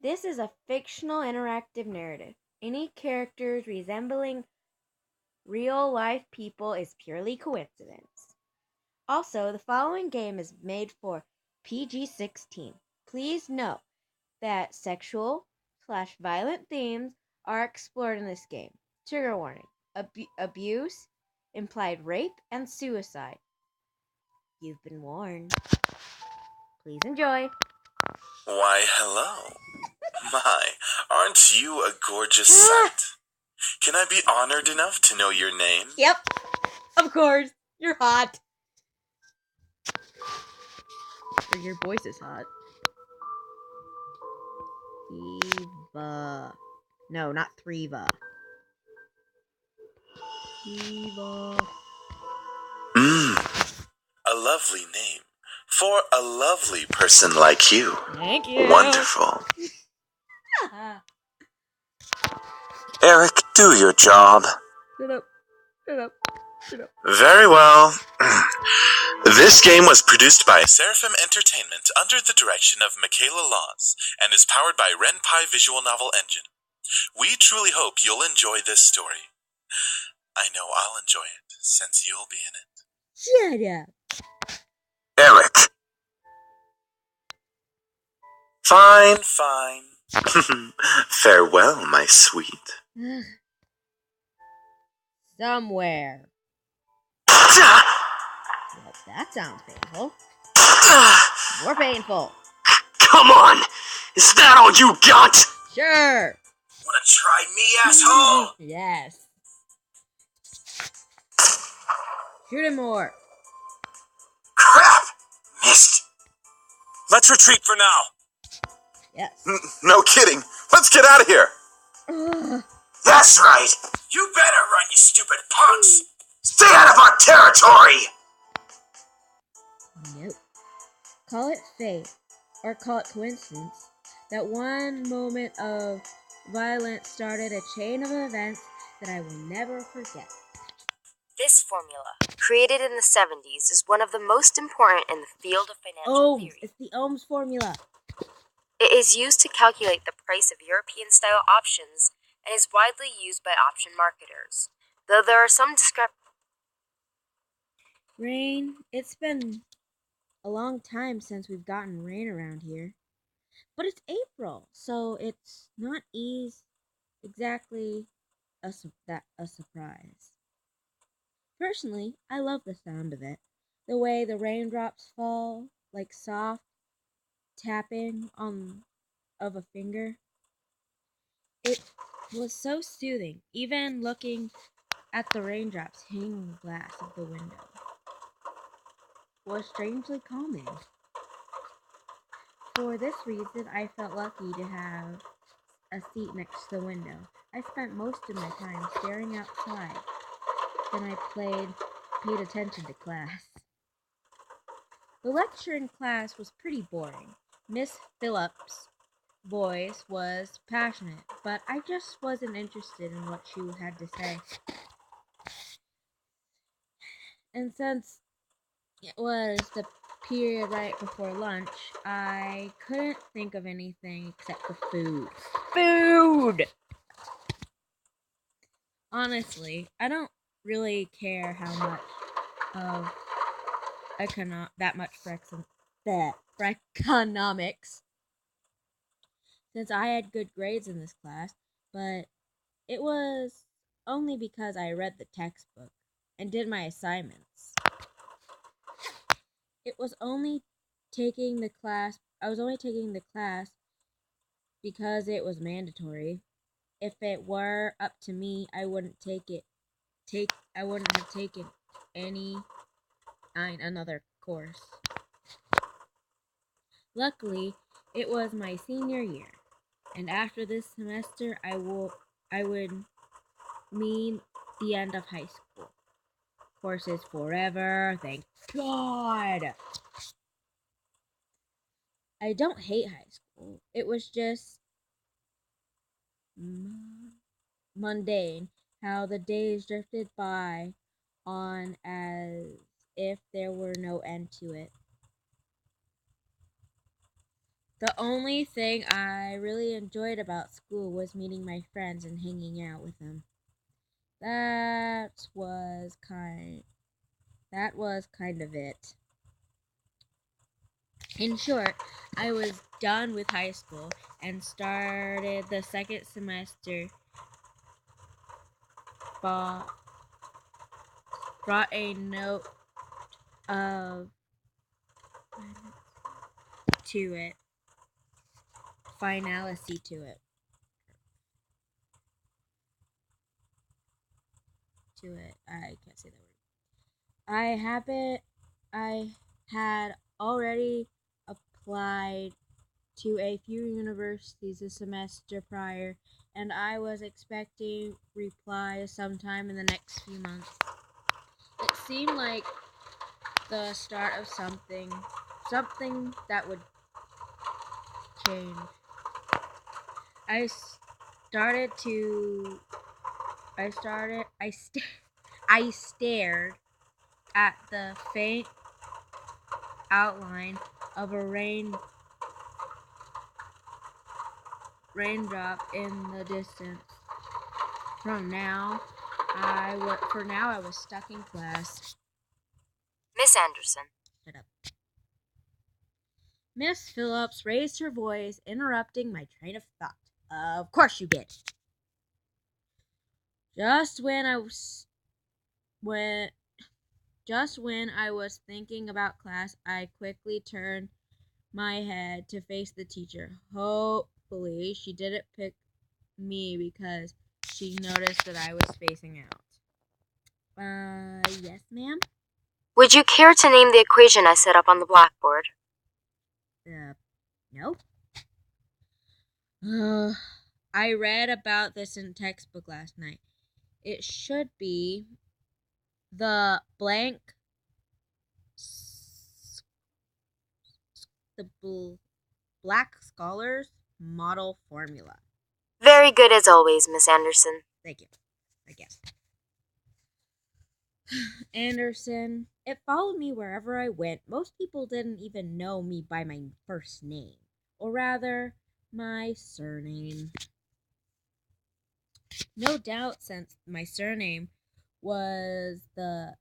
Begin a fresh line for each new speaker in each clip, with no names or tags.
This is a fictional interactive narrative. Any characters resembling real-life people is purely coincidence. Also, the following game is made for PG-16. Please note that sexual/violent themes are explored in this game. Trigger warning: abuse, implied rape, and suicide. You've been warned. Please enjoy.
Why, hello. My, aren't you a gorgeous sight? Can I be honored enough to know your name?
Yep, of course. You're hot. Or your voice is hot. Eva. No, not Thriva. Eva.
A lovely name. For a lovely person like you.
Thank you.
Wonderful. Eric, do your job.
Shut up. Shut up. Shut up.
Very well. This game was produced by Seraphim Entertainment under the direction of Michaela Laws and is powered by Renpai Visual Novel Engine. We truly hope you'll enjoy this story. I know I'll enjoy it, since you'll be in it.
Shut up.
Eric. Fine. Farewell, my sweet.
Somewhere. Well, that sounds painful. More painful.
Come on! Is that all you got?
Sure.
Wanna try me, asshole?
Yes. Shoot him more.
Crap! Missed. Let's retreat for now.
Yes.
No kidding. Let's get out of here. That's right. You better run, you stupid punks. Stay out of our territory.
Nope. Call it fate, or call it coincidence, that one moment of violence started a chain of events that I will never forget.
This formula, created in the 70s, is one of the most important in the field of financial theory.
It's the Ohm's formula.
It is used to calculate the price of European-style options and is widely used by option marketers, though there are some
Rain, it's been a long time since we've gotten rain around here. But it's April, so it's not exactly a surprise. Personally, I love the sound of it. The way the raindrops fall, like soft tapping of a finger. It was so soothing, even looking at the raindrops hitting the glass of the window was strangely calming. For this reason, I felt lucky to have a seat next to the window. I spent most of my time staring outside. Then I paid attention to class. The lecture in class was pretty boring. Miss Phillips' voice was passionate, but I just wasn't interested in what she had to say. And since it was the period right before lunch, I couldn't think of anything except for food. Food! Honestly, I don't really care how much of for economics, since I had good grades in this class, but it was only because I read the textbook and did my assignments. I was only taking the class because it was mandatory. If it were up to me, I wouldn't I wouldn't have taken another course. Luckily, it was my senior year, and after this semester, I would mean the end of high school. Courses forever, thank God. I don't hate high school. It was just mundane how the days drifted by on as if there were no end to it. The only thing I really enjoyed about school was meeting my friends and hanging out with them. That was kind of it. In short, I was done with high school and started the second semester. Brought a note of to it, finality to it. I can't say that word. I had already applied to a few universities a semester prior, and I was expecting replies sometime in the next few months. It seemed like the start of something that would change. I started to I started I stared at the faint outline of a raindrop in the distance. For now, I was stuck in class.
Miss Anderson.
Shut up. Miss Phillips raised her voice, interrupting my train of thought. Of course you did. Just when I was thinking about class, I quickly turned my head to face the teacher. Hopefully, she didn't pick me because she noticed that I was spacing out. Yes, ma'am?
Would you care to name the equation I set up on the blackboard?
Nope. I read about this in textbook last night. It should be the Black Scholars Model Formula.
Very good as always, Miss Anderson.
Thank you, I guess. Anderson, it followed me wherever I went. Most people didn't even know me by my first name, or rather, my surname. No doubt, since my surname was the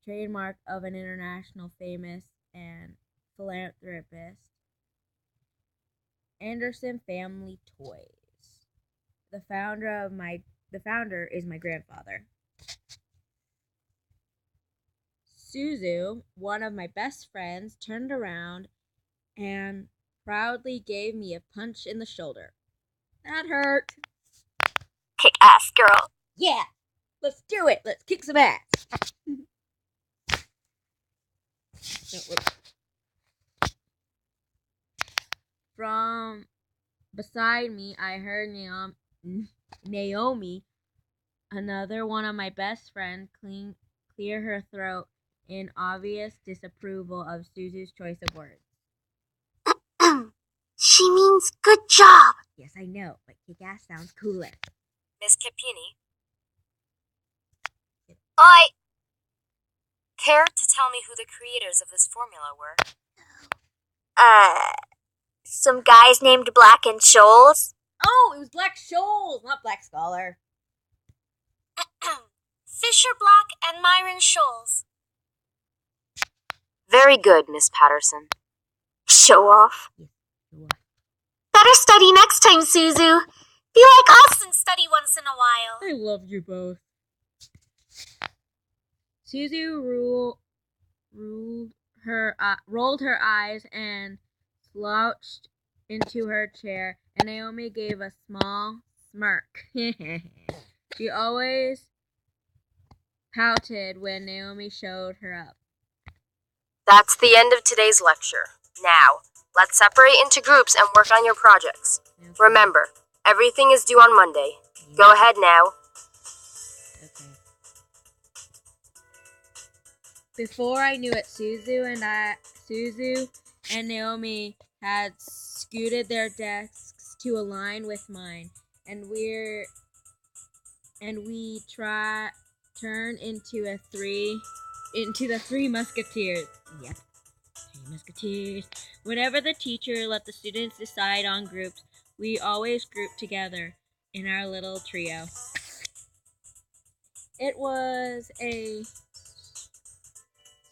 trademark of an international famous and philanthropist, Anderson Family Toys. The founder is my grandfather. Suzu, one of my best friends, turned around and proudly gave me a punch in the shoulder. That hurt.
Kick ass, girl.
Yeah, let's do it. Let's kick some ass. From beside me, I heard Naomi, another one of my best friends, clear her throat in obvious disapproval of Suzu's choice of words.
She means good job.
Yes, I know, but kick-ass sounds cooler.
Miss Capini. I care to tell me who the creators of this formula were? Some guys named Black and Scholes.
Oh, it was Black Scholes, not Black Scholar.
Fisher Black and Myron Scholes. Very good, Miss Patterson. Show off.
Yes, show off.
Better study next time, Suzu. Be like us and study once in a while.
I love you both. Suzu rolled her eyes and slouched into her chair, and Naomi gave a small smirk. She always pouted when Naomi showed her up.
That's the end of today's lecture. Now, let's separate into groups and work on your projects.
Okay.
Remember, everything is due on Monday. Yeah. Go ahead now.
Okay. Before I knew it, Suzu and Naomi had scooted their desks to align with mine, and we turned into the three musketeers. Yep. Three Musketeers. Whenever the teacher let the students decide on groups, we always grouped together in our little trio. It was a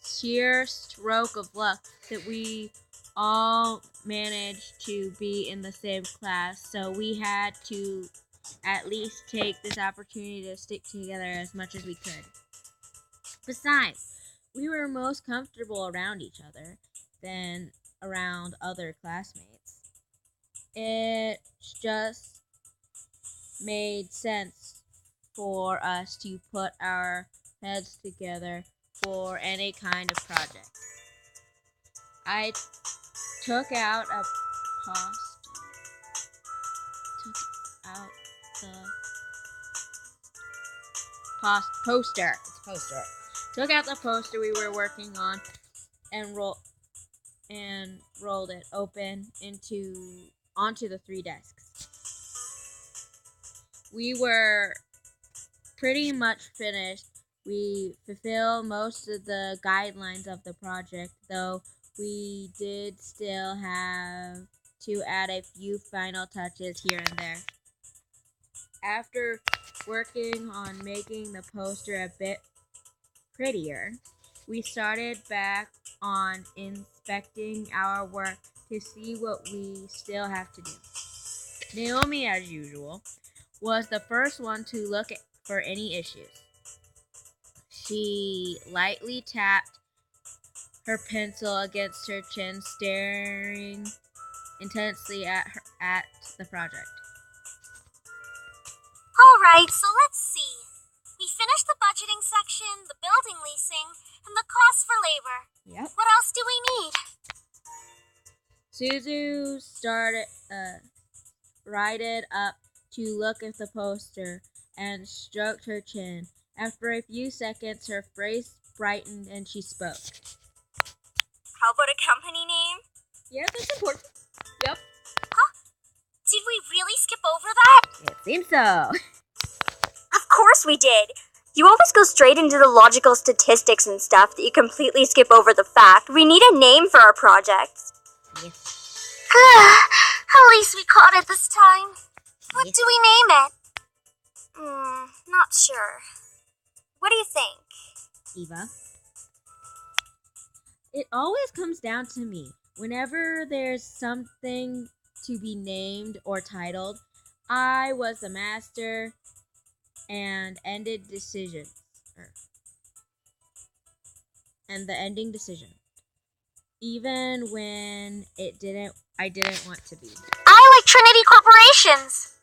sheer stroke of luck that we all managed to be in the same class, so we had to at least take this opportunity to stick together as much as we could. Besides, we were most comfortable around each other than around other classmates. It just made sense for us to put our heads together for any kind of project. I took out a poster. It's a poster. Took out the poster we were working on and rolled it open onto the 3 desks. We were pretty much finished. We fulfilled most of the guidelines of the project, though we did still have to add a few final touches here and there. After working on making the poster a bit prettier, we started back on inspecting our work to see what we still have to do. Naomi, as usual, was the first one to look for any issues. She lightly tapped her pencil against her chin, staring intensely at the project.
Alright, so let's see. We finished the budgeting section, the building leasing, and the cost for labor.
Yep.
What else do we need?
Suzu started righted up to look at the poster and stroked her chin. After a few seconds, her face brightened and she spoke.
How about a company name?
Yeah, that's important. Yep.
Did we really skip over that?
It seems so.
Of course we did. You always go straight into the logical statistics and stuff that you completely skip over the fact we need a name for our projects.
Yes.
At least we caught it this time. What
Yes.
do we name it? Not sure. What do you think?
Eva. It always comes down to me. Whenever there's something to be named or titled, I was the master and ended decision. And the ending decision. Even when I didn't want to be.
I like Trinity Corporations.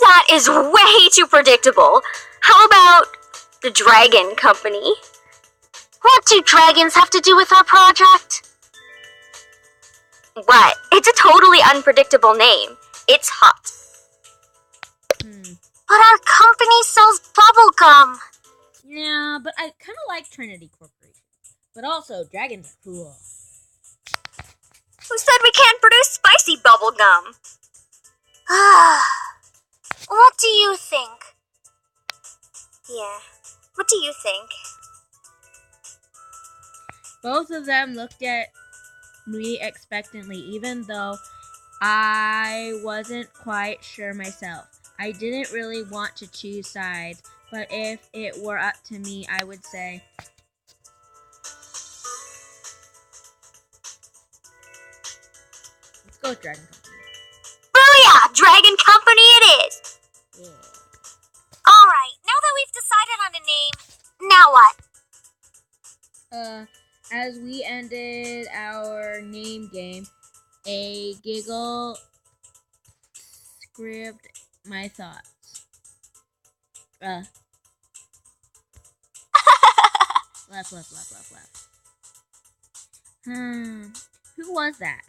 That is way too predictable. How about the Dragon Company? What do dragons have to do with our project? What? It's a totally unpredictable name. It's hot. But our company sells bubblegum.
Yeah, but I kind of like Trinity Corporation. But also, dragons are cool.
Who said we can't produce spicy bubblegum? What do you think? Yeah, what do you think?
Both of them looked at me expectantly, even though I wasn't quite sure myself. I didn't really want to choose sides, but if it were up to me, I would say, let's go with Dragon Company.
Booyah! Dragon Company it is!
Yeah.
Alright, now that we've decided on a name, now what?
As we ended our name game, a giggle scribbled my thoughts. Laugh. Who was that?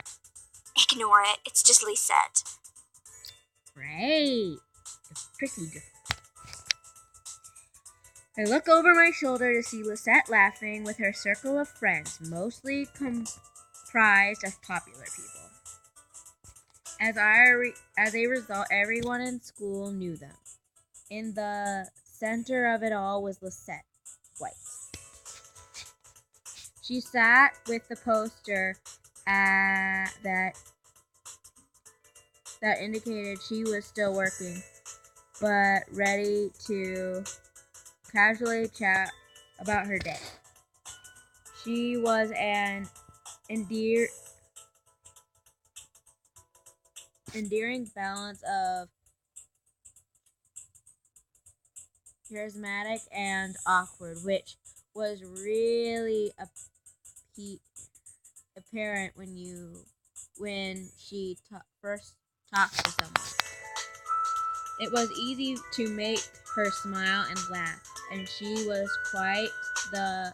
Ignore it, it's just Lisette.
Right. It's pretty different. I look over my shoulder to see Lisette laughing with her circle of friends, mostly comprised of popular people. As a result, everyone in school knew them. In the center of it all was Lisette, white. She sat with the poster that indicated she was still working, but ready to casually chat about her day. She was an endearing balance of charismatic and awkward, which was really apparent when she first talked to someone. It was easy to make her smile and laugh, and she was quite the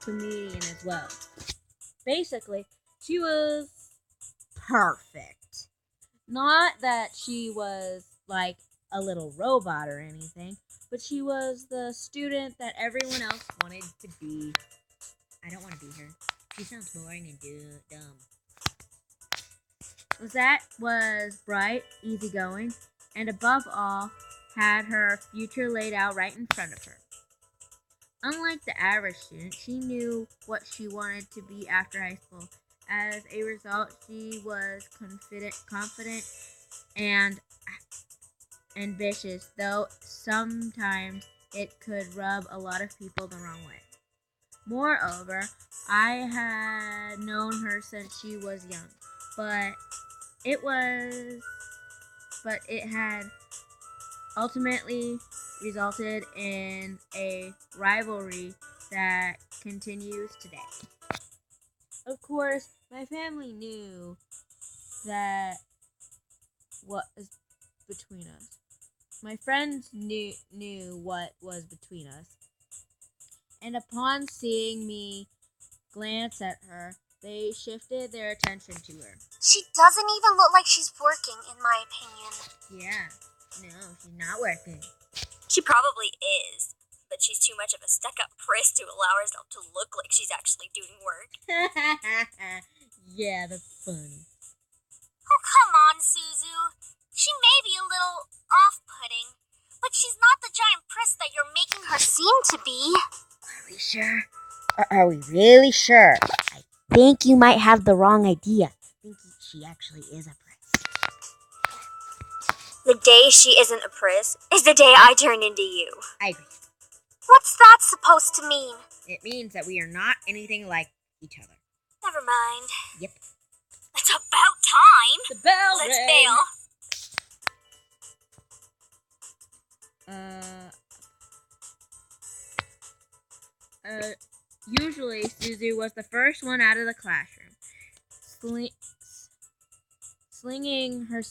comedian as well. Basically, she was perfect. Not that she was like a little robot or anything, but she was the student that everyone else wanted to be. I don't want to be her. She sounds boring and dumb. Lizette was bright, easygoing, and above all, had her future laid out right in front of her. Unlike the average student, she knew what she wanted to be after high school. As a result, she was confident and ambitious, though sometimes it could rub a lot of people the wrong way. Moreover, I had known her since she was young, but it had ultimately resulted in a rivalry that continues today. Of course, my family knew that what was between us. My friends knew what was between us. And upon seeing me glance at her, they shifted their attention to her.
She doesn't even look like she's working, in my opinion.
Yeah, no, she's not working.
She probably is, but she's too much of a stuck-up priss to allow herself to look like she's actually doing work.
Yeah, that's funny.
Oh, come on, Suzu. She may be a little off-putting, but she's not the giant priss that you're making her seem to be.
Are we sure? Are we really sure? I think you might have the wrong idea. I think she actually is a priss.
The day she isn't a priss is the day I turn into you.
I agree.
What's that supposed to mean?
It means that we are not anything like each other.
Never mind.
Yep.
It's about time.
The bell
Let's
rang.
bail.
Usually Suzu was the first one out of the classroom, slinging her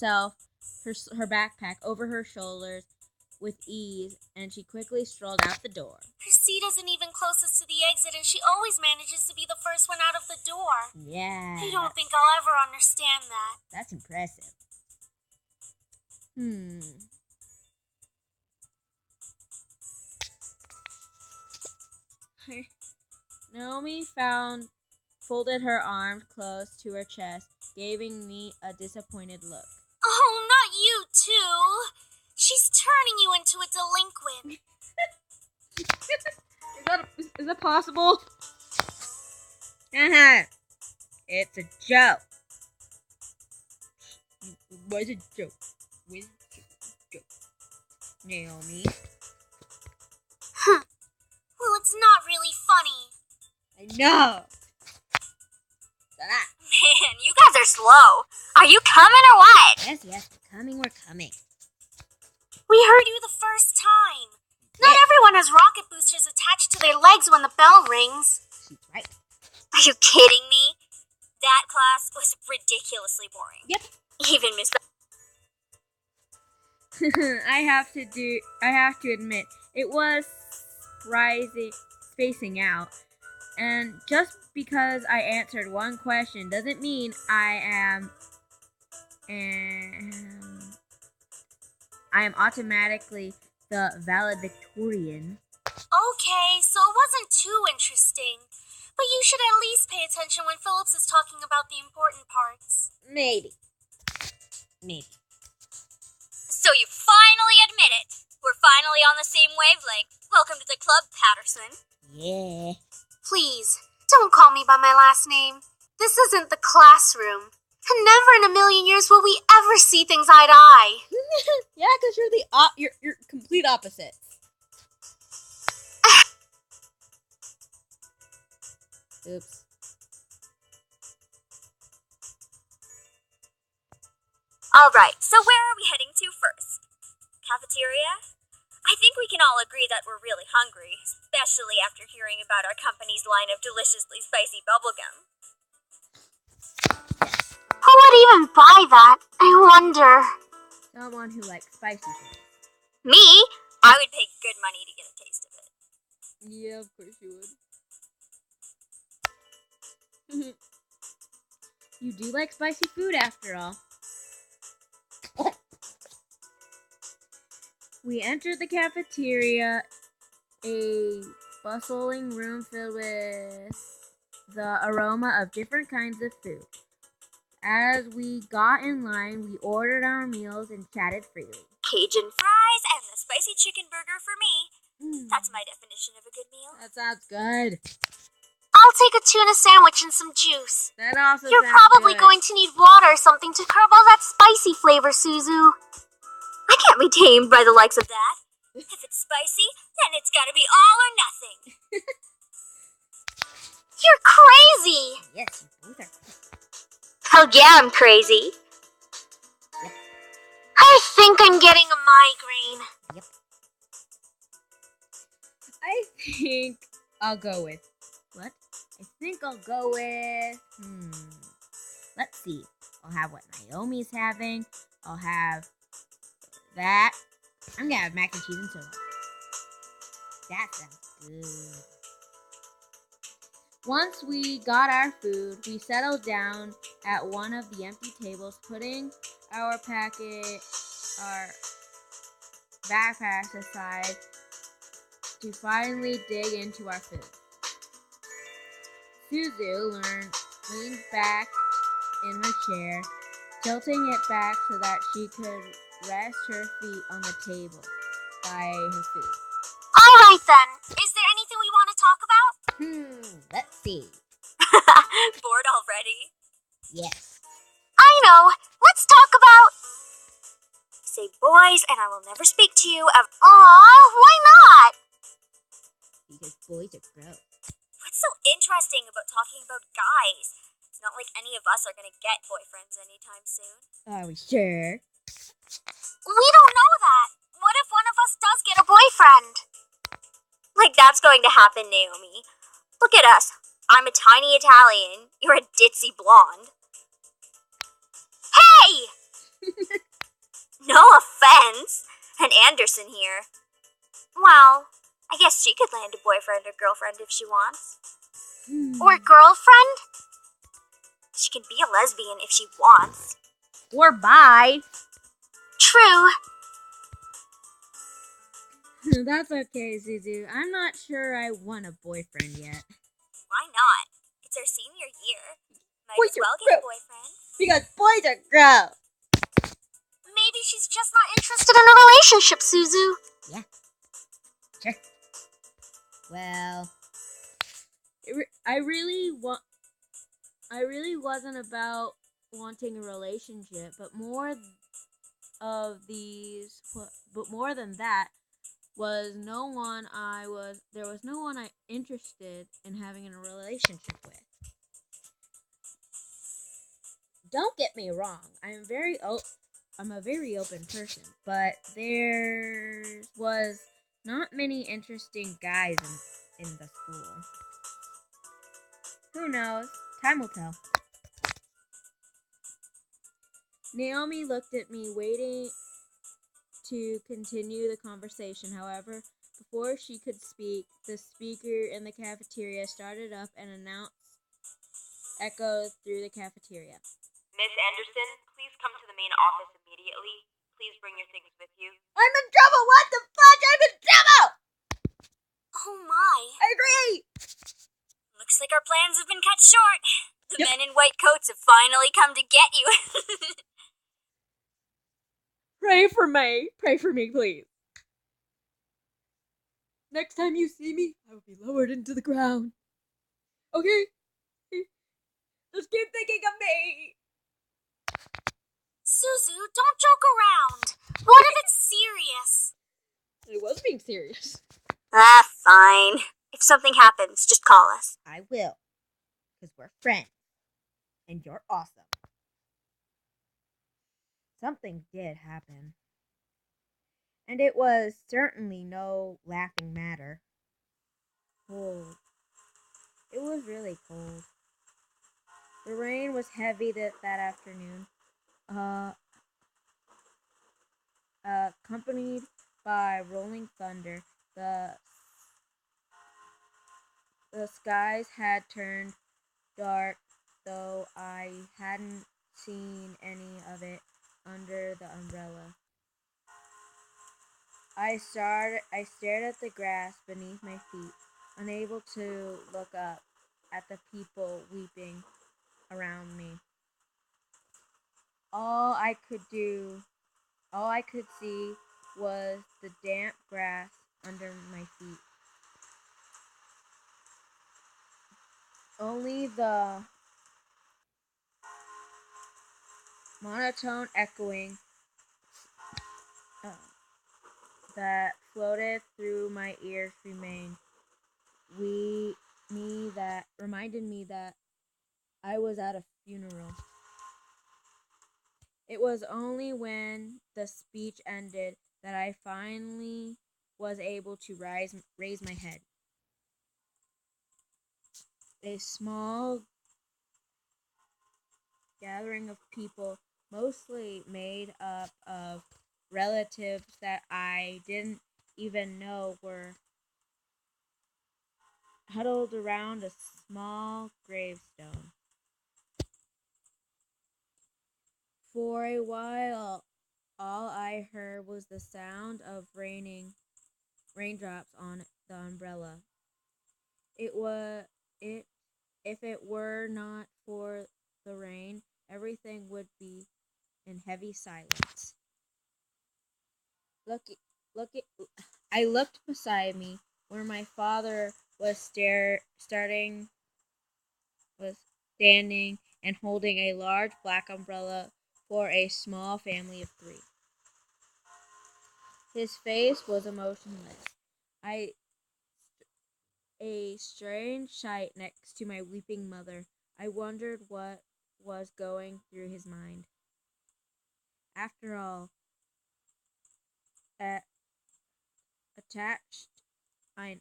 backpack over her shoulders with ease, and she quickly strolled out the door.
Her seat isn't even closest to the exit, and she always manages to be the first one out of the door.
Yeah.
I don't think I'll ever understand that.
That's impressive. Naomi folded her arms close to her chest, giving me a disappointed look.
Oh, not you, too. She's turning you into a delinquent.
Is that possible? It's a joke. It was a joke. Naomi.
Well, it's not really funny.
I know.
Man, you guys are slow. Are you coming or what?
Yes, we're coming.
We heard you the first time. Not everyone has rocket boosters attached to their legs when the bell rings.
She's right.
Are you kidding me? That class was ridiculously boring.
Yep.
Even Miss...
I have to admit, it was spacing out. And just because I answered one question doesn't mean I am automatically the valedictorian.
Okay, so it wasn't too interesting. But you should at least pay attention when Phillips is talking about the important parts.
Maybe.
So you finally admit it. We're finally on the same wavelength.
Welcome to the club, Patterson.
Yeah.
Please, don't call me by my last name. This isn't the classroom. And never in a million years will we ever see things eye to eye.
Yeah, because you're complete opposites. Oops.
Alright, so where are we heading to first? Cafeteria? I think we can all agree that we're really hungry, especially after hearing about our company's line of deliciously spicy bubblegum.
Who would even buy that? I wonder.
Someone who likes spicy things.
Me?
I would pay good money to get a taste of it.
Yeah, of course you would. You do like spicy food after all. We entered the cafeteria, a bustling room filled with the aroma of different kinds of food. As we got in line, we ordered our meals and chatted freely.
Cajun fries and the spicy chicken burger for me. That's my definition of a good meal.
That sounds good.
I'll take a tuna sandwich and some juice.
That also
You're
sounds
probably
good.
going to need water or something to curb all that spicy flavor, Suzu.
I can't be tamed by the likes of that. If it's spicy, then it's gotta be all or nothing.
You're crazy!
Yes, you both are.
Hell yeah, I'm crazy.
Yep.
I think I'm getting a migraine.
Yep. I think I'll go with... What? I think I'll go with... Let's see. I'll have what Naomi's having. I'll have that. I'm gonna have mac and cheese and soda. That sounds good. Once we got our food, we settled down at one of the empty tables, putting our backpacks aside to finally dig into our food. Suzu leaned back in her chair, tilting it back so that she could rest her feet on the table by her food.
Alright then, is there anything we want to talk about?
Let's see.
Bored already?
Yes.
I know, let's talk about...
Say boys and I will never speak to you ever.
Aw, why not?
Because boys are gross.
What's so interesting about talking about guys? It's not like any of us are gonna get boyfriends anytime soon.
Are we sure?
We don't know that. What if one of us does get a boyfriend?
Like that's going to happen, Naomi. Look at us. I'm a tiny Italian. You're a ditzy blonde.
Hey!
No offense. And Anderson here. Well, I guess she could land a boyfriend or girlfriend if she wants.
Or girlfriend?
She can be a lesbian if she wants.
Or bi.
True.
That's okay, Suzu. I'm not sure I want a boyfriend yet.
Why not? It's our senior year. Might
Boys
as well
are
get a
gross.
boyfriend.
Because boys are gross.
Maybe she's just not interested in a relationship, Suzu.
Yeah. Sure. Well, I really wasn't about wanting a relationship, but more than that was there was no one I interested in having a relationship with. Don't get me wrong, I'm a very open person, but there was not many interesting guys in the school. Who knows? Time will tell. Naomi looked at me, waiting to continue the conversation. However, before she could speak, the speaker in the cafeteria started up and announced echoed through the cafeteria.
Miss Anderson, please come to the main office immediately. Please bring your things with you.
I'm in trouble! What the fuck? I'm in trouble!
Oh my.
I agree!
Looks like our plans have been cut short. The
Yep.
men in white coats have finally come to get you.
Pray for me. Pray for me, please. Next time you see me, I will be lowered into the ground. Okay? Just keep thinking of me.
Suzu, don't joke around. What if it's serious?
I was being serious.
Ah, fine. If something happens, just call us.
I will. Because we're friends. And you're awesome. Something did happen. And it was certainly no laughing matter. Cold. It was really cold. The rain was heavy that afternoon. Accompanied by rolling thunder. The skies had turned dark, though I hadn't seen any of it under the umbrella. I stared at the grass beneath my feet, unable to look up at the people weeping around me. All I could see was the damp grass under my feet. Only the monotone echoing that floated through my ears reminded me that I was at a funeral. It was only when the speech ended that I finally was able to raise my head. A small gathering of people, mostly made up of relatives that I didn't even know, were huddled around a small gravestone. For a while, all I heard was the sound of raindrops on the umbrella. It was it If it were not for the rain, everything would be in heavy silence. Look, look it. I looked beside me, where my father was standing and holding a large black umbrella for a small family of 3. His face was emotionless. A strange sight next to my weeping mother. I wondered what was going through his mind. After all, a- attached I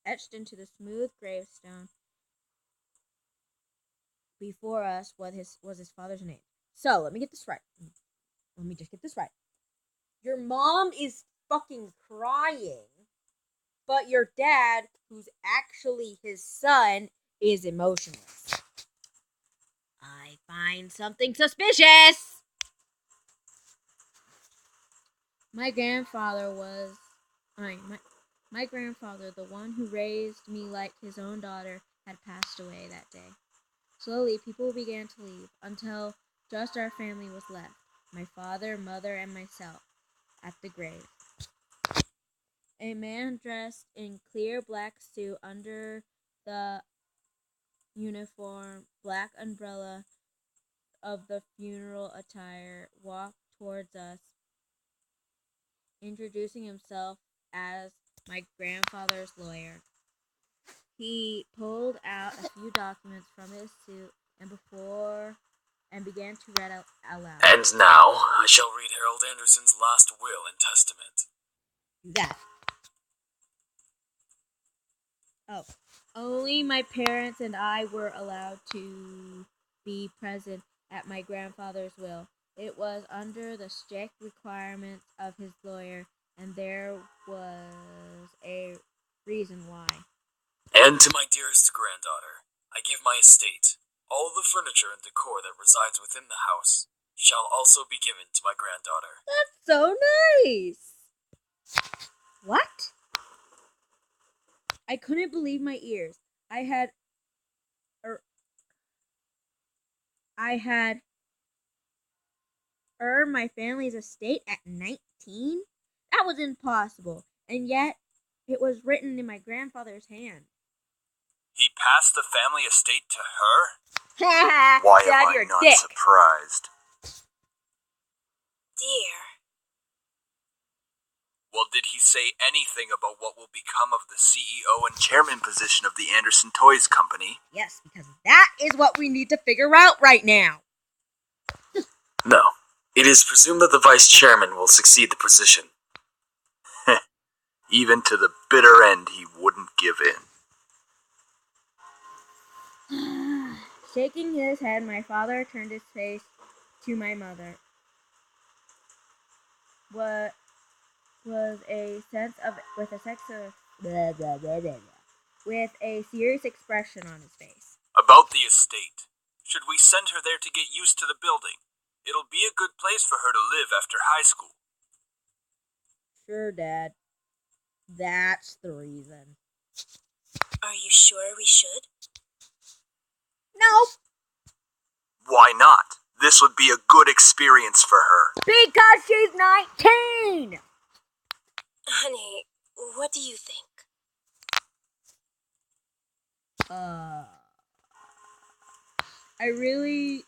etched into the smooth gravestone before us was his father's name. So let me get this right. Let me just get this right. Your mom is fucking crying, but your dad, who's actually his son, is emotionless. I find something suspicious. My grandfather, the one who raised me like his own daughter, had passed away that day. Slowly, people began to leave until just our family was left, my father, mother, and myself, at the grave. A man dressed in clear black suit under the uniform black umbrella of the funeral attire walked towards us, introducing himself as my grandfather's lawyer. He pulled out a few documents from his suit and began to read out loud.
And now, I shall read Harold Anderson's last will and testament.
Do that. Oh. Only my parents and I were allowed to be present at my grandfather's will. It was under the strict requirements of his lawyer, and there was a reason why.
And to my dearest granddaughter, I give my estate. All the furniture and decor that resides within the house shall also be given to my granddaughter.
That's so nice! What? I couldn't believe my ears. I had earn my family's estate at 19? That was impossible. And yet, it was written in my grandfather's hand.
He passed the family estate to her?
Why
am I not surprised?
Dear.
Well, did he say anything about what will become of the CEO and chairman position of the Anderson Toys Company?
Yes, because that is what we need to figure out right now.
No. It is presumed that the vice chairman will succeed the position. Even to the bitter end, he wouldn't give in.
Shaking his head, my father turned his face to my mother. What was a sense of with a serious expression on his face.
About the estate. Should we send her there to get used to the building? It'll be a good place for her to live after high school.
Sure, Dad. That's the reason.
Are you sure we should?
No.
Why not? This would be a good experience for her.
Because she's 19!
Honey, what do you think?
I really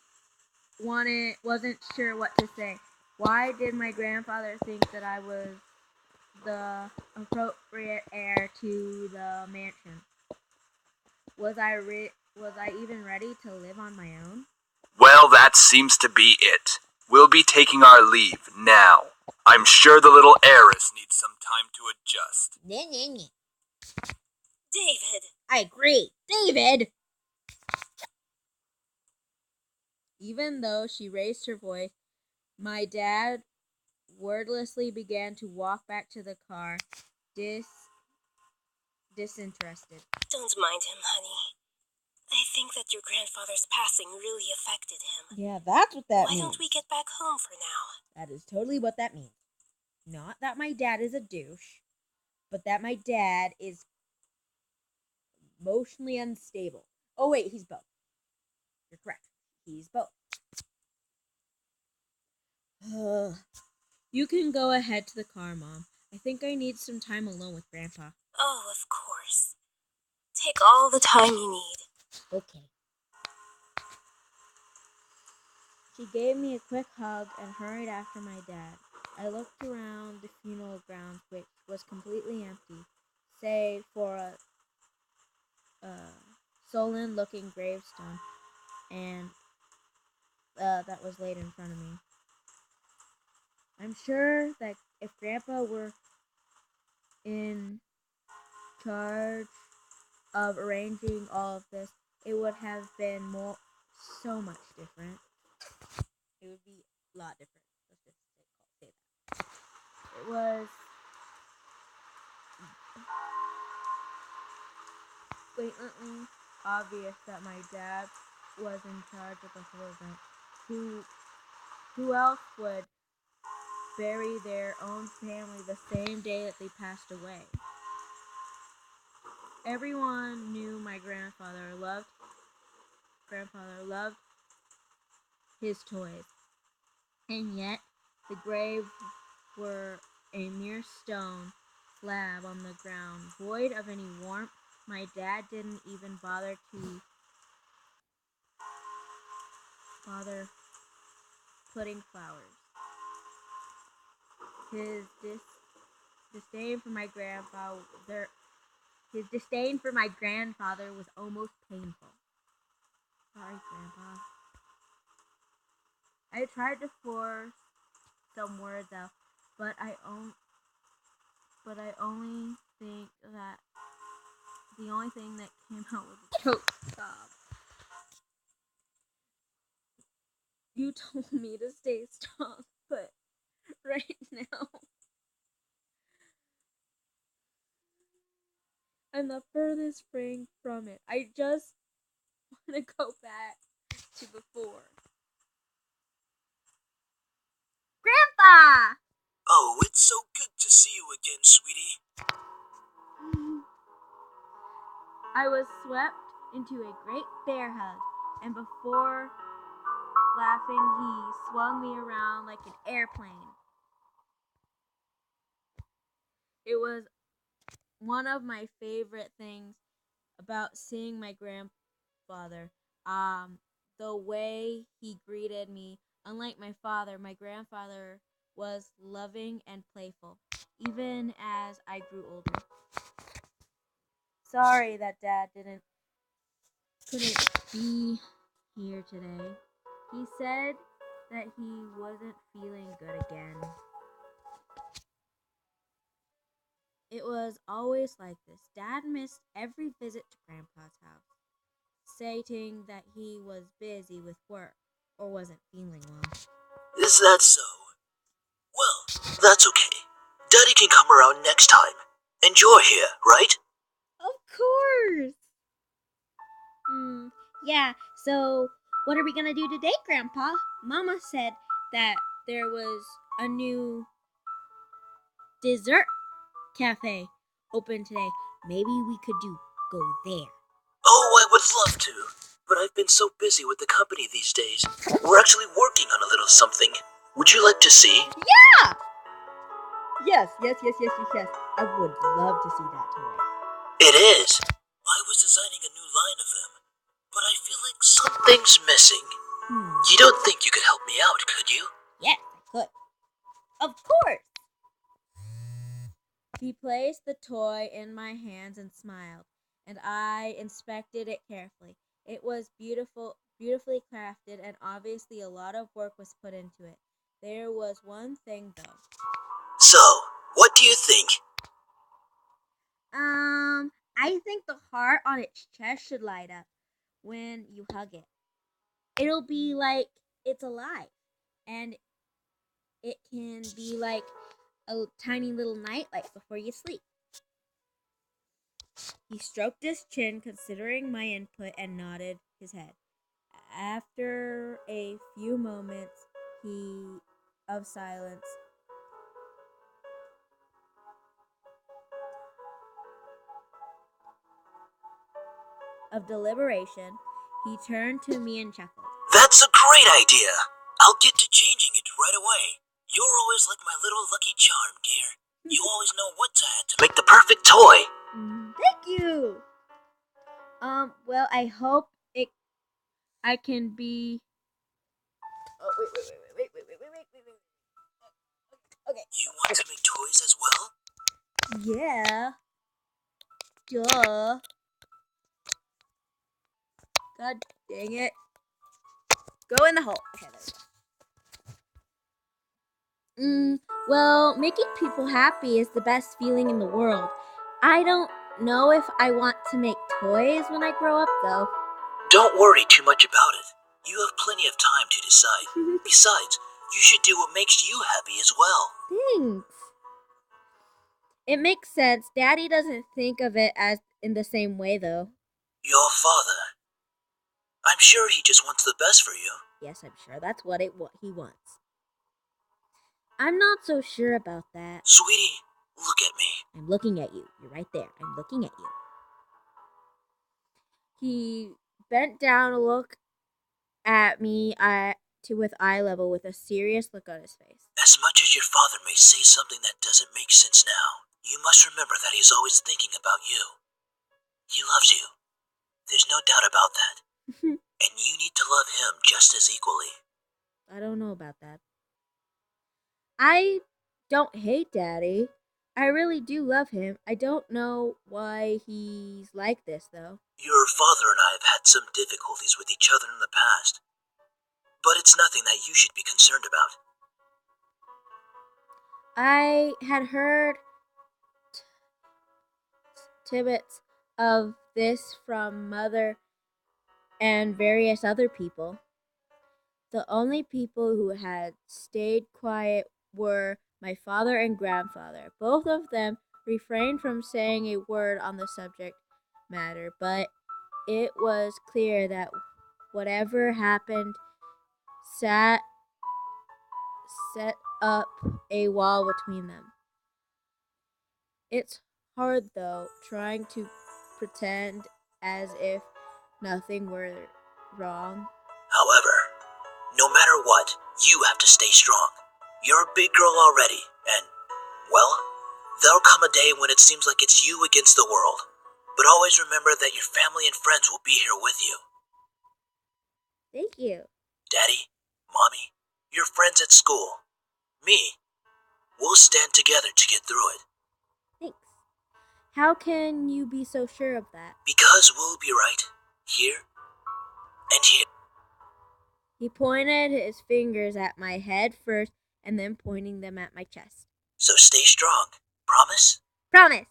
wasn't sure what to say. Why did my grandfather think that I was the appropriate heir to the mansion? Was I even ready to live on my own?
Well, that seems to be it. We'll be taking our leave now. I'm sure the little heiress needs some time to adjust.
David!
I agree. David! Even though she raised her voice, my dad wordlessly began to walk back to the car, disinterested.
Don't mind him, honey. I think that your grandfather's passing really affected him.
Yeah, that's what that means.
Why don't we get back home for now?
That is totally what that means. Not that my dad is a douche, but that my dad is emotionally unstable. Oh wait, he's both. You're correct. He's both. You can go ahead to the car, Mom. I think I need some time alone with Grandpa.
Oh, of course. Take all the time you need.
Okay. She gave me a quick hug and hurried after my dad. I looked around the funeral grounds, which was completely empty, save for a sullen-looking gravestone, and that was laid in front of me. I'm sure that if Grandpa were in charge of arranging all of this, it would have been so much different. It would be a lot different. Let's just say that. It was blatantly obvious that my dad was in charge of the whole event. Who else would bury their own family the same day that they passed away? Everyone knew my grandfather loved his toys, and yet the graves were a mere stone slab on the ground, void of any warmth. My dad didn't even bother putting flowers. His disdain for my grandfather was almost painful. Sorry, Grandpa. I tried to force some words out, but I only think that the only thing that came out was a choked sob. You told me to stay strong, but right now I'm the furthest thing from it. I just want to go back to before. Grandpa!
Oh, it's so good to see you again, sweetie.
I was swept into a great bear hug, and before Laughing, he swung me around like an airplane. It was one of my favorite things about seeing my grandfather. The way he greeted me, unlike my father, my grandfather was loving and playful, even as I grew older. Sorry that Dad couldn't be here today. He said that he wasn't feeling good again. It was always like this. Dad missed every visit to Grandpa's house, stating that he was busy with work or wasn't feeling well.
Is that so? Well, that's okay. Daddy can come around next time. And you're here, right?
Of course! Yeah, so what are we gonna do today, Grandpa? Mama said that there was a new dessert cafe open today. Maybe we could go there.
Oh, I would love to. But I've been so busy with the company these days. We're actually working on a little something. Would you like to see?
Yeah! Yes. I would love to see that toy.
It is. I was designing a new line of them, but I feel like something's missing. You don't think you could help me out, could you?
Yes, I could. Of course! He placed the toy in my hands and smiled, and I inspected it carefully. It was beautifully crafted, and obviously a lot of work was put into it. There was one thing though.
So, what do you think?
I think the heart on its chest should light up when you hug it. It'll be like it's alive, and it can be like a tiny little nightlight before you sleep. He stroked his chin, considering my input, and nodded his head. After a few moments of silence, of deliberation, he turned to me and chuckled.
That's a great idea. I'll get to changing it right away. You're always like my little lucky charm, dear. You always know what to add to make the perfect toy.
Thank you. Well, I hope I can be. Oh, wait. Okay.
You want to make toys as well?
Yeah. Duh. God dang it. Go in the hole. Okay, there we go. Well, making people happy is the best feeling in the world. I don't know if I want to make toys when I grow up, though.
Don't worry too much about it. You have plenty of time to decide. Besides, you should do what makes you happy as well.
Thanks. It makes sense. Daddy doesn't think of it as in the same way, though.
Your father. I'm sure he just wants the best for you.
Yes, I'm sure that's what he wants. I'm not so sure about that.
Sweetie, look at me.
I'm looking at you. You're right there. I'm looking at you. He bent down to look at me with eye level with a serious look on his face.
As much as your father may say something that doesn't make sense now, you must remember that he's always thinking about you. He loves you. There's no doubt about that. And you need to love him just as equally.
I don't know about that. I don't hate Daddy. I really do love him. I don't know why he's like this, though.
Your father and I have had some difficulties with each other in the past. But it's nothing that you should be concerned about.
I had heard tidbits of this from Mother and various other people. The only people who had stayed quiet were my father and grandfather. Both of them refrained from saying a word on the subject matter, but it was clear that whatever happened set up a wall between them. It's hard, though, trying to pretend as if nothing were wrong.
However, no
what, you have to stay strong. You're a big girl already, and, well, there'll come a day when it seems like it's you against the world. But always remember that your family and friends will be here with you.
Thank you.
Daddy, Mommy, your friends at school, me, we'll stand together to get through it.
Thanks. How can you be so sure of that?
Because we'll be right here and here.
He pointed his fingers at my head first and then pointing them at my chest.
So stay strong. Promise?
Promise!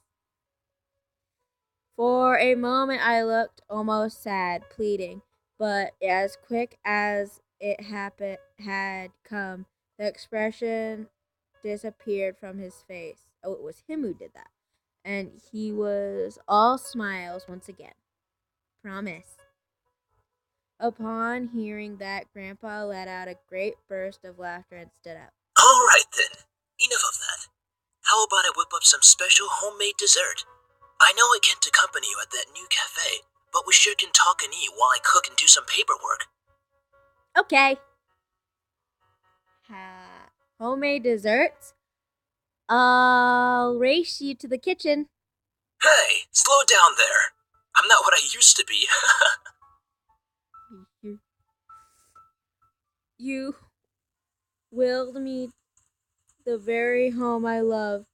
For a moment I looked almost sad, pleading, but as quick as it had come, the expression disappeared from his face. Oh, it was him who did that. And he was all smiles once again. Promise. Upon hearing that, Grandpa let out a great burst of laughter and stood up.
All right then. Enough of that. How about I whip up some special homemade dessert? I know I can't accompany you at that new cafe, but we sure can talk and eat while I cook and do some paperwork.
Okay. Homemade desserts? I'll race you to the kitchen.
Hey, slow down there. I'm not what I used to be.
You willed me the very home I love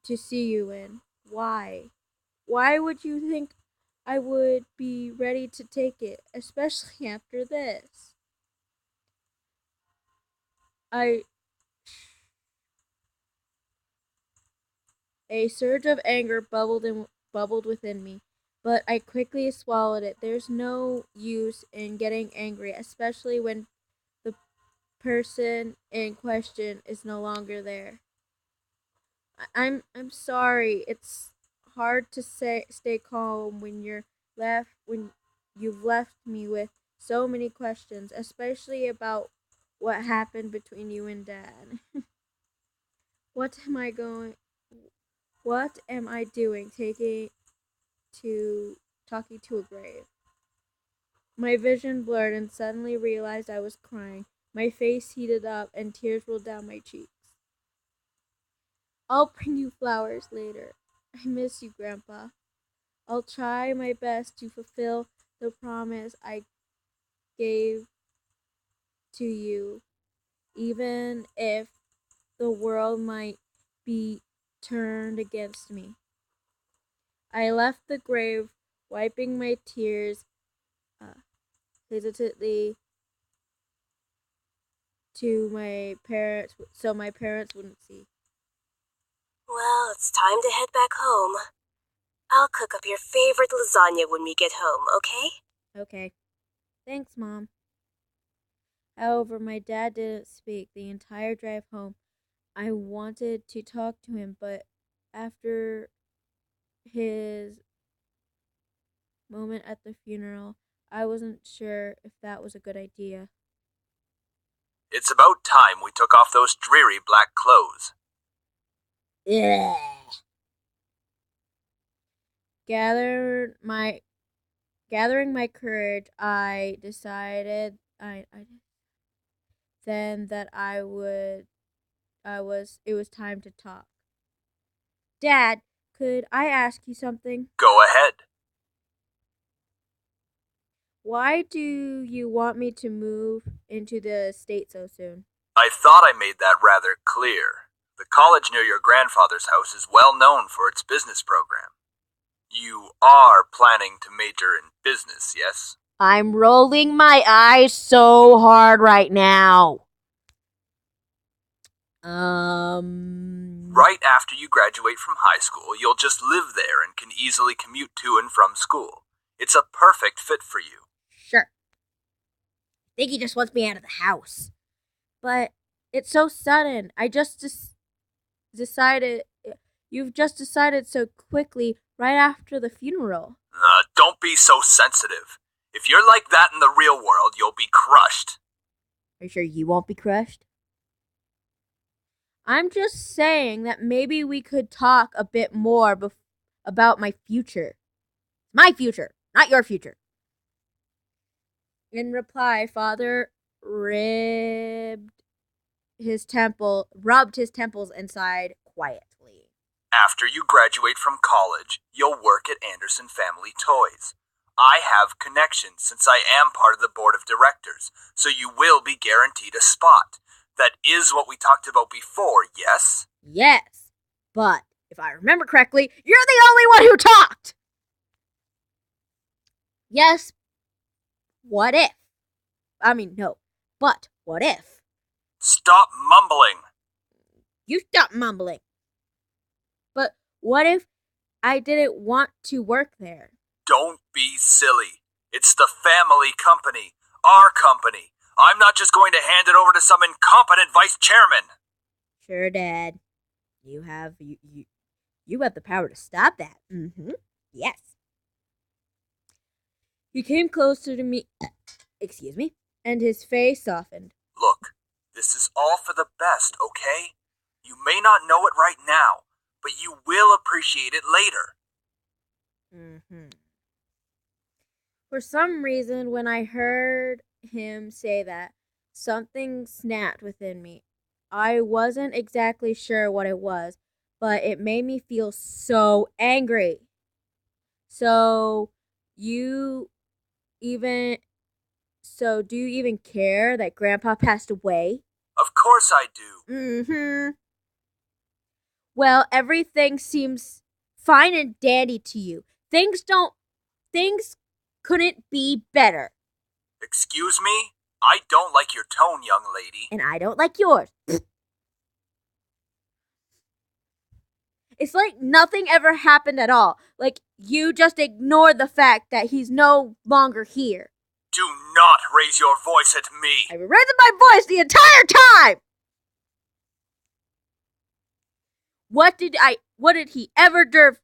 to see you in. Why? Why would you think I would be ready to take it, especially after this? A surge of anger bubbled within me, but I quickly swallowed it. There's no use in getting angry, especially when the person in question is no longer there. I'm sorry. It's hard to stay calm when you've left me with so many questions, especially about what happened between you and Dad. What am I doing talking to a grave? My vision blurred and suddenly realized I was crying. My face heated up and tears rolled down my cheeks. I'll bring you flowers later. I miss you, Grandpa. I'll try my best to fulfill the promise I gave to you, even if the world might be turned against me. I left the grave, wiping my tears hesitantly to my parents, so my parents wouldn't see.
Well, it's time to head back home. I'll cook up your favorite lasagna when we get home, okay?
Okay. Thanks, Mom. However, my dad didn't speak the entire drive home. I wanted to talk to him, but after his moment at the funeral, I wasn't sure if that was a good idea.
It's about time we took off those dreary black clothes.
Yeah. Gathering my courage, I decided then that it was time to talk. Dad, could I ask you something?
Go ahead.
Why do you want me to move into the state so soon?
I thought I made that rather clear. The college near your grandfather's house is well known for its business program. You are planning to major in business, yes?
I'm rolling my eyes so hard right now.
Right after you graduate from high school, you'll just live there and can easily commute to and from school. It's a perfect fit for you.
Sure. I think he just wants me out of the house. But it's so sudden. I just decided. You've just decided so quickly right after the funeral.
Don't be so sensitive. If you're like that in the real world, you'll be crushed.
Are you sure you won't be crushed? I'm just saying that maybe we could talk a bit more about my future. My future, not your future. In reply, Father rubbed his temples inside quietly.
After you graduate from college, you'll work at Anderson Family Toys. I have connections since I am part of the board of directors, so you will be guaranteed a spot. That is what we talked about before, yes?
Yes, but if I remember correctly, you're the only one who talked! Yes, what if? No, but what if?
Stop mumbling!
You stop mumbling. But what if I didn't want to work there?
Don't be silly. It's the family company. Our company. I'm not just going to hand it over to some incompetent vice chairman.
Sure, Dad. You have the power to stop that. Mm-hmm. Yes. He came closer to me, excuse me, and his face softened.
Look, this is all for the best, okay? You may not know it right now, but you will appreciate it later.
Mm-hmm. For some reason, when I heard him say that, something snapped within me. I wasn't exactly sure what it was, but it made me feel so angry. So, do you even care that Grandpa passed away?
Of course I do.
Mm-hmm. Well, everything seems fine and dandy to you. Things couldn't be better.
Excuse me? I don't like your tone, young lady.
And I don't like yours. It's like nothing ever happened at all. Like you just ignored the fact that he's no longer here.
Do not raise your voice at me.
I've been raising my voice the entire time. What did he ever do?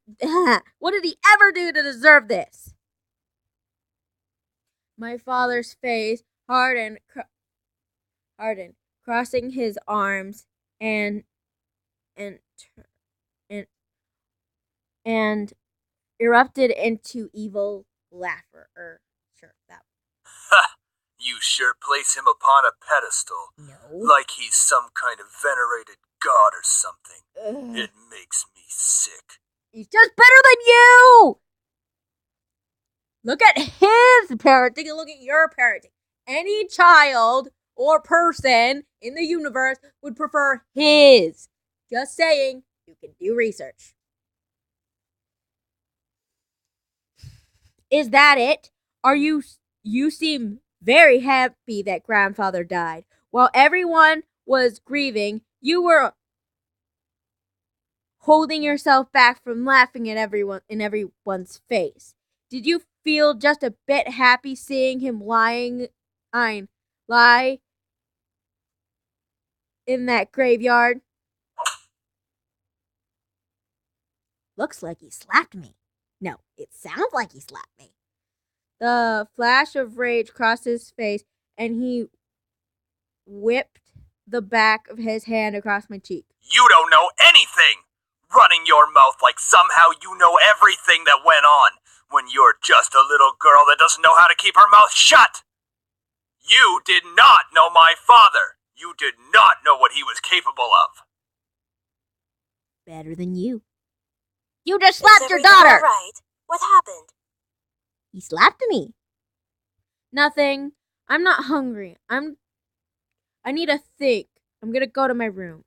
What did he ever do to deserve this? My father's face hardened, crossing his arms and erupted into evil laughter. Sure, that.
Ha! You sure place him upon a pedestal.
No.
Like he's some kind of venerated god or something.
Ugh.
It makes me sick.
He's just better than you! Look at his parenting and look at your parenting. Any child or person in the universe would prefer his. Just saying, you can do research. Is that it? You seem very happy that grandfather died. While everyone was grieving, you were holding yourself back from laughing at everyone's face. Did you feel just a bit happy seeing him lie in that graveyard? Looks like he slapped me. No, it sounds like he slapped me. The flash of rage crossed his face, and he whipped the back of his hand across my cheek.
You don't know anything! Running your mouth like somehow you know everything that went on, when you're just a little girl that doesn't know how to keep her mouth shut! You did not know my father! You did not know what he was capable of!
Better than you. You just slapped your daughter!
All right. What happened?
He slapped me. Nothing. I'm not hungry. I need to think. I'm gonna go to my room.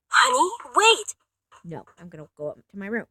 Honey, wait!
No, I'm gonna go up to my room.